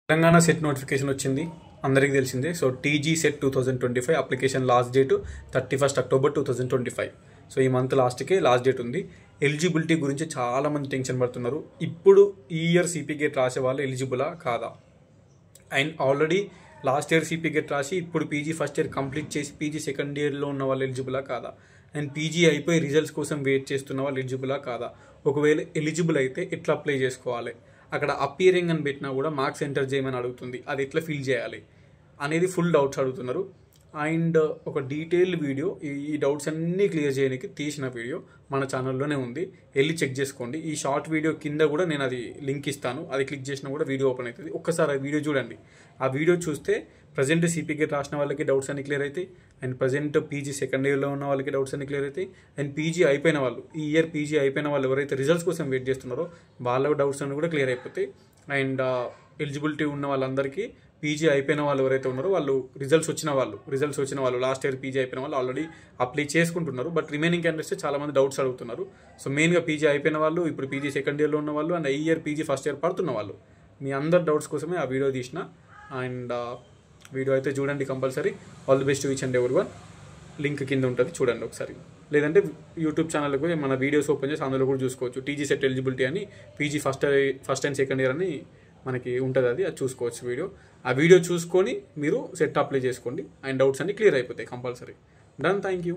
Telangana CET notification వచ్చింది అందరికీ తెలిసిందే. So TG set 2025 application last date 31 October 2025. So ఈ మంత్ లాస్ట్కే లాస్ట్ డేట్ ఉంది. ఎలిజిబిలిటీ గురించి చాలామంది టెన్షన్ పడుతున్నారు. ఇప్పుడు ఈ ఇయర్ సిపి గేట్ రాసే వాళ్ళు ఎలిజిబులా కాదా, and already last year CP gate రాసి ఇప్పుడు పీజీ ఫస్ట్ ఇయర్ కంప్లీట్ చేసి పీజీ సెకండ్ ఇయర్లో ఉన్న వాళ్ళు ఎలిజిబులా కాదా, అండ్ పీజీ అయిపోయి రిజల్ట్స్ కోసం వెయిట్ చేస్తున్న వాళ్ళు ఎలిజిబులా కాదా, ఒకవేళ ఎలిజిబుల్ అయితే ఎట్లా అప్లై చేసుకోవాలి, అక్కడ అపియరింగ్ అని పెట్టినా కూడా మార్క్స్ ఎంటర్ చేయమని అడుగుతుంది, అది ఎట్లా ఫిల్ చేయాలి అనేది ఫుల్ డౌట్స్ అడుగుతున్నారు. అండ్ ఒక డీటెయిల్డ్ వీడియో ఈ డౌట్స్ అన్నీ క్లియర్ చేయడానికి తీసిన వీడియో మన ఛానల్లోనే ఉంది, వెళ్ళి చెక్ చేసుకోండి. ఈ షార్ట్ వీడియో కింద కూడా నేను అది లింక్ ఇస్తాను, అది క్లిక్ చేసినా కూడా వీడియో ఓపెన్ అవుతుంది. ఒక్కసారి ఆ వీడియో చూడండి. ఆ వీడియో చూస్తే ప్రజెంట్ సిపి గేట్ రాసిన వాళ్ళకి డౌట్స్ అన్ని క్లియర్ అవుతాయి, అండ్ ప్రజెంట్ పీజీ సెకండ్ ఇయర్లో ఉన్న వాళ్ళకి డౌట్స్ అన్ని క్లియర్ అవుతాయి, అండ్ పీజీ అయిపోయిన వాళ్ళు ఈ ఇయర్ పీజీ అయిపోయిన వాళ్ళు ఎవరైతే రిజల్ట్స్ కోసం వెయిట్ చేస్తున్నారో వాళ్ళ డౌట్స్ అన్ని కూడా క్లియర్ అయిపోతాయి. అండ్ ఎలిజిబిలిటీ ఉన్న వాళ్ళందరికీ పీజీ అయిపోయిన వాళ్ళు ఎవరైతే ఉన్నారో వాళ్ళు రిజల్ట్స్ వచ్చిన వాళ్ళు లాస్ట్ ఇయర్ పీజీ అయిపోయిన వాళ్ళు ఆల్రెడీ అప్లై చేసుకుంటున్నారు. బట్ రిమైనింగ్ క్యాండిడేట్స్ చాలామంది డౌట్స్ అడుగుతున్నారు. సో మెయిన్గా పీజీ అయిపోయిన వాళ్ళు, ఇప్పుడు పీజీ సెకండ్ ఇయర్లో ఉన్న వాళ్ళు, అండ్ ఈ ఇయర్ పీజీ ఫస్ట్ ఇయర్ పడుతున్న వాళ్ళు, మీ అందరి డౌట్స్ కోసమే ఆ వీడియో తీసిన. అండ్ వీడియో అయితే చూడండి compulsory. All the best to each and everyone. Link కింద ఉంటుంది, చూడండి ఒకసారి. లేదంటే యూట్యూబ్ ఛానల్కి మన వీడియోస్ ఓపెన్ చేసి అందులో కూడా చూసుకోవచ్చు. టీజీ సెట్ ఎలిజిబిలిటీ అని PG first and second year అని మనకి ఉంటుంది, అది చూసుకోవచ్చు వీడియో. ఆ వీడియో చూసుకొని మీరు సెట్ అప్లై చేసుకోండి, అండ్ డౌట్స్ అన్ని క్లియర్ అయిపోతాయి కంపల్సరీ. Done, thank you.